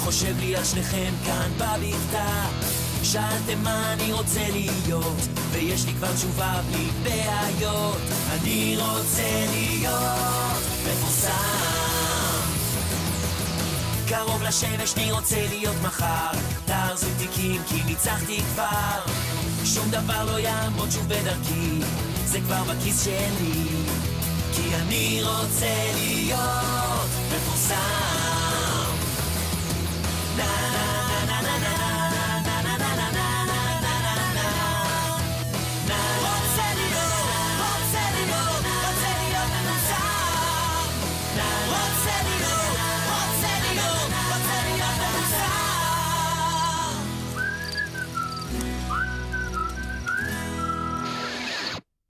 חושב לי על שניכם כאן בבקתה. שאלתם מה אני רוצה להיות, ויש לי כבר תשובה בלי בעיות. אני רוצה להיות מפורסם, קרוב לשמש, אני רוצה להיות מחר. תארזו תיקים כי ניצחתי כבר, שום דבר לא יעמוד שוב בדרכי, זה כבר בכיס שלי, כי אני רוצה להיות מפורסם.